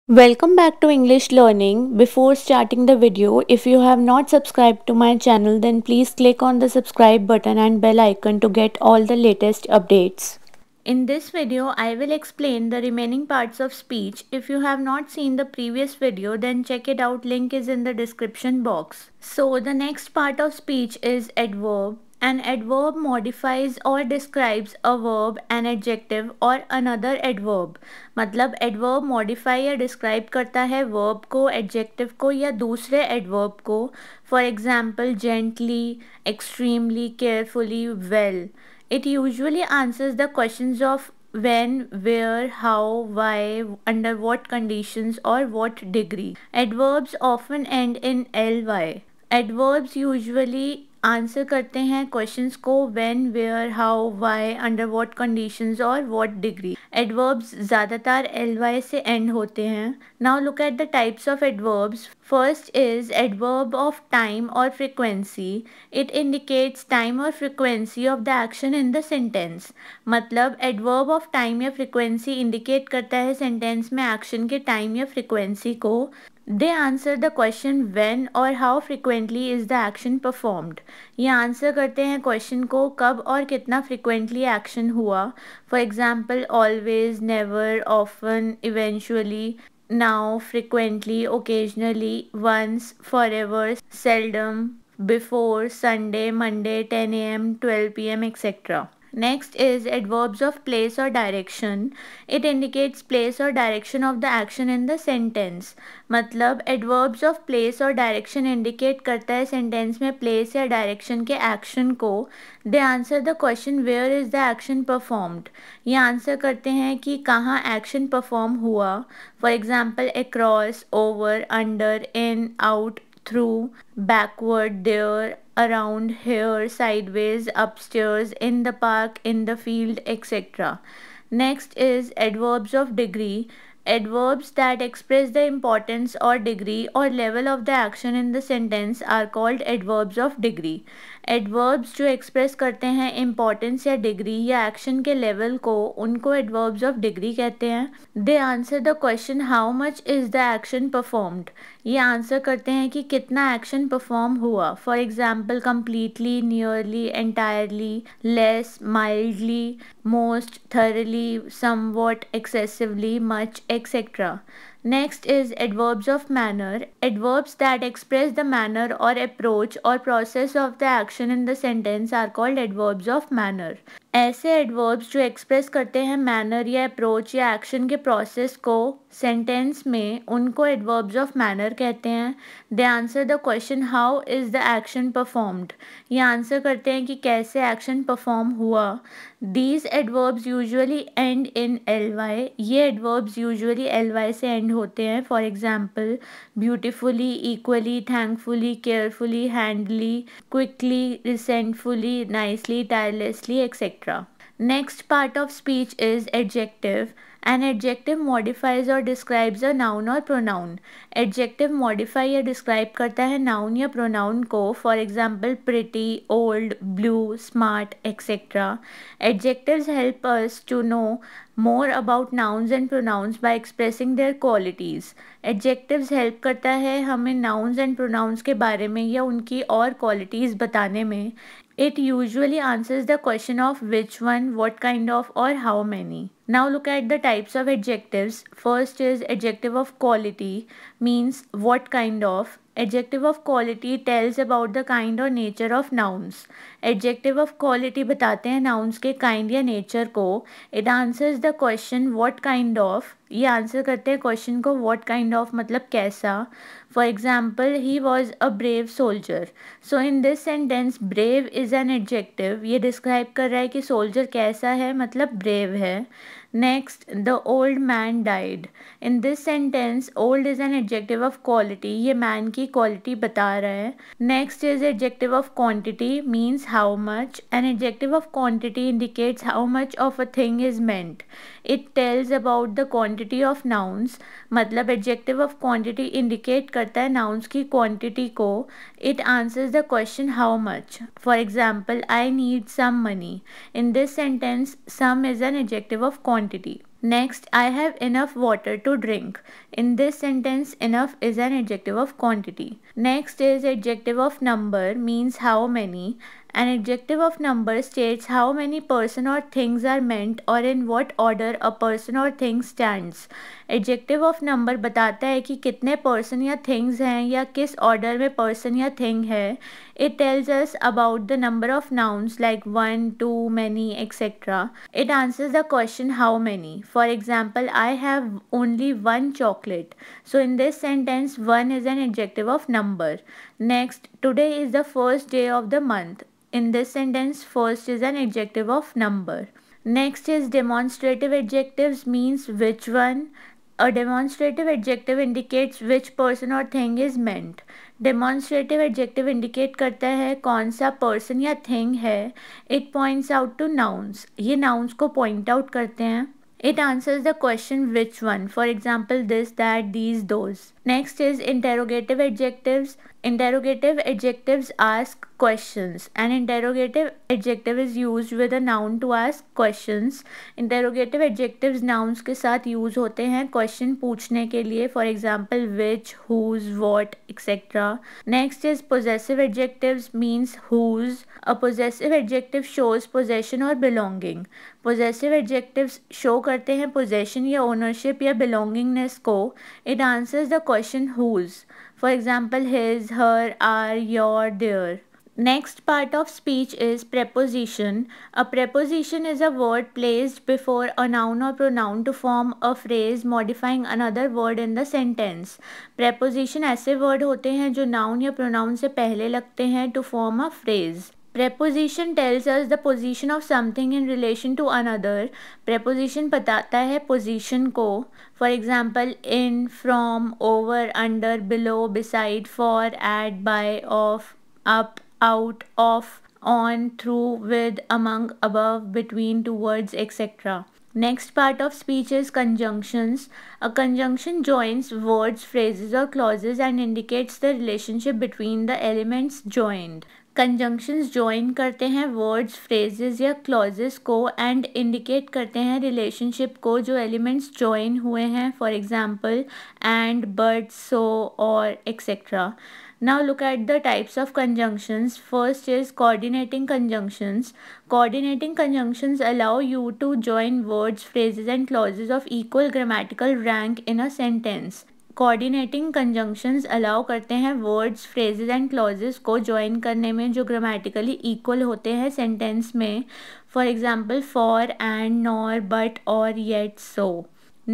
Welcome back to English Learning. Before starting the video, if you have not subscribed to my channel, then please click on the subscribe button and bell icon to get all the latest updates. In this video, I will explain the remaining parts of speech. If you have not seen the previous video, then check it out. Link is in the description box. So the next part of speech is adverb. An adverb modifies or describes a verb, an adjective or another adverb. मतलब adverb modify या describe करता है verb को, adjective को या दूसरे adverb को. For example, gently, extremely, carefully, well. It usually answers the questions of when, where, how, why, under what conditions, or what degree. Adverbs often end in ly. Adverbs usually answer करते हैं questions को when, where, how, why, under what conditions और what degree. Adverbs ज़्यादातर L से end होते हैं. Now look at the types of adverbs. First is adverb of time और frequency. It indicates time और frequency of the action in the sentence. मतलब adverb of time या frequency indicate करता है सेंटेंस में एक्शन के टाइम या frequency को. They answer the question when or how frequently is the action performed. ये आंसर करते हैं क्वेश्चन को कब और कितना frequently एक्शन हुआ. For example, always, never, often, eventually, now, frequently, occasionally, once, forever, seldom, before, Sunday, Monday, 10 a.m., 12 p.m., etc. Next is adverbs of place or direction. It indicates place or direction of the action in the sentence. मतलब adverbs of place और direction indicate करता है sentence में place या direction के action को. They answer the question where is the action performed. ये answer करते हैं कि कहाँ action perform हुआ. For example, across, over, under, in, out, through, backward, there, around, here, sideways, upstairs, in the park, in the field, etc. Next is adverbs of degree. Adverbs that express the importance or degree or level of the action in the sentence are called adverbs of degree. Adverbs जो express करते हैं importance या degree या action के level को, उनको adverbs of degree कहते हैं. They answer the question how much is the action performed. ये आंसर करते हैं कि कितना एक्शन परफॉर्म हुआ. For example, completely, nearly, entirely, less, mildly, most, thoroughly, somewhat, excessively, much, etc. Next is adverbs of manner. Adverbs that express the manner or approach or process of the action in the sentence are called adverbs of manner. ऐसे adverbs जो express करते हैं manner या approach या action के process को sentence में, उनको एडवर्ब्स ऑफ मैनर कहते हैं. They answer the question how is the action performed. ये आंसर करते हैं कि कैसे एक्शन परफॉर्म हुआ. These adverbs usually end in L Y. ये एडवर्ब्स यूजुअली एल वाई से एंड होते हैं. For example, beautifully, equally, thankfully, carefully, handily, quickly, resentfully, nicely, tirelessly, etcetera. Next part of speech is adjective. An adjective modifies or describes a noun or pronoun. Adjective modify या describe करता है noun या pronoun को. For example, pretty, old, blue, smart, etc. Adjectives help us to know more about nouns and pronouns by expressing their qualities. Adjectives help करता है हमें nouns and pronouns के बारे में या उनकी और qualities बताने में. It usually answers the question of which one, what kind of, or how many. Now look at the types of adjectives. First is adjective of quality, means what kind of. Adjective of quality tells about the kind or nature of nouns. Adjective of quality बताते हैं nouns के kind या nature को. It answers the question what kind of. ये answer करते हैं question को what kind of मतलब कैसा. For example, he was a brave soldier. So in this sentence, brave is an adjective. ये describe कर रहा है कि soldier कैसा है, मतलब brave है. Next, the old man died. In this sentence, old is an adjective of quality. ये man की quality बता रहा है. Next is adjective of quantity, means how much. An adjective of quantity indicates how much of a thing is meant. It tells about the quantity of nouns. मतलब adjective of quantity indicate करता है nouns की quantity को. It answers the question how much. For example, I need some money. In this sentence, some is an adjective of quantity. Next, I have enough water to drink. In this sentence, enough is an adjective of quantity. Next is adjective of number, means how many. An adjective of number states how many person or things are meant or in what order a person or thing stands. Adjective of number बताता है कि कितने person या things हैं या किस order में person या थिंग है. It tells us about the number of nouns like one, two, many, etcetera. It answers the question how many. For example, I have only one chocolate. So in this sentence one is an adjective of number. Next, today is the first day of the month. In this sentence, first is an adjective of number. Next is demonstrative adjectives, means which one. A demonstrative adjective indicates which person or thing is meant. Demonstrative adjective indicate करता है कौन सा person या thing है. It points out to nouns. ये nouns को point out करते हैं. It answers the question which one. For example, this, that, these, those. Next is interrogative adjectives. Interrogative adjectives ask questions. An interrogative adjective is used with a noun to ask questions. Interrogative adjectives nouns के साथ use होते हैं question पूछने के लिए. For example, which, whose, what, etc. Next is possessive adjectives, means whose. A possessive adjective shows possession or belonging. Possessive adjectives show करते हैं possession या ownership या belongingness को. It answers the question whose. For example, his, her, our, your, their. Next part of speech is preposition. A preposition is a word placed before a noun or pronoun to form a phrase modifying another word in the sentence. Preposition ऐसे word होते हैं जो noun या pronoun से पहले लगते हैं to form a phrase. Preposition tells us the position of something in relation to another. Preposition बताता है position को. For example, in, from, over, under, below, beside, for, at, by, of, up, out, off, on, through, with, among, above, between, towards, etc. Next part of speech is conjunctions. A conjunction joins words, phrases or clauses and indicates the relationship between the elements joined. Conjunctions join करते हैं words, phrases या clauses को and indicate करते हैं relationship को जो elements join हुए हैं. फॉर एग्जांपल, एंड, बट, सो, और etcetera. Now look at the types of conjunctions. First is coordinating conjunctions. Coordinating conjunctions allow you to join words, phrases and clauses of equal grammatical rank in a sentence. Coordinating conjunctions allow करते हैं words, phrases and clauses को join करने में जो grammatically equal होते हैं sentence में. For example, for, and, nor, but, or, yet, so.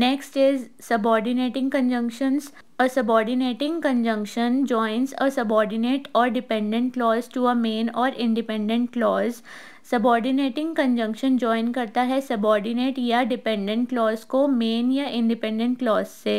Next is subordinating conjunctions. A subordinating conjunction joins a subordinate or dependent clause to a main or independent clause. Subordinating conjunction join करता है subordinate या dependent clause को main या independent clause से.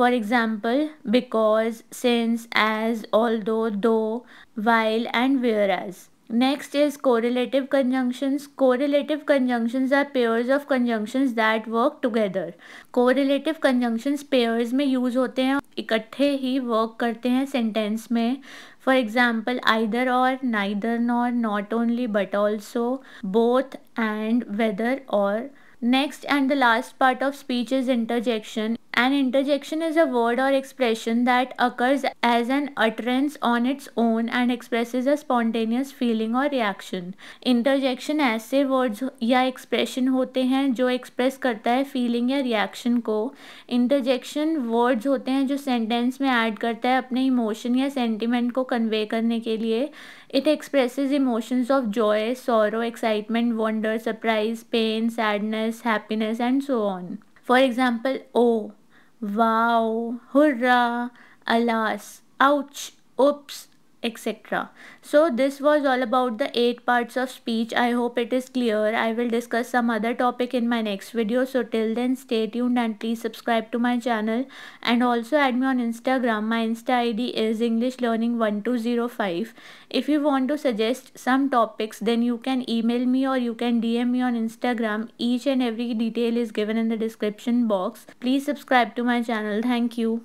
For example, because, since, as, although, though, while and whereas. Next is correlative conjunctions. Correlative conjunctions are pairs of conjunctions that work together. Correlative conjunctions pairs में use होते हैं, इकट्ठे ही work करते हैं sentence में. For example, either or, neither nor, not only but also, both and, whether or. Next and the last part of speech is interjection. An interjection is a word or expression that occurs as an utterance on its own and expresses a spontaneous feeling or reaction. Interjection ऐसे words या expression होते हैं जो express करता है feeling या reaction को. Interjection words होते हैं जो sentence में add करता है अपने emotion या sentiment को convey करने के लिए. It expresses emotions of joy, sorrow, excitement, wonder, surprise, pain, sadness, happiness and so on. For example, oh, wow, hurrah, alas, ouch, oops, etc. So this was all about the 8 parts of speech. I hope it is clear. I will discuss some other topic in my next video. So till then, stay tuned and please subscribe to my channel and also add me on Instagram. My Insta ID is EnglishLearning1205. If you want to suggest some topics, then you can email me or you can DM me on Instagram. Each and every detail is given in the description box. Please subscribe to my channel. Thank you.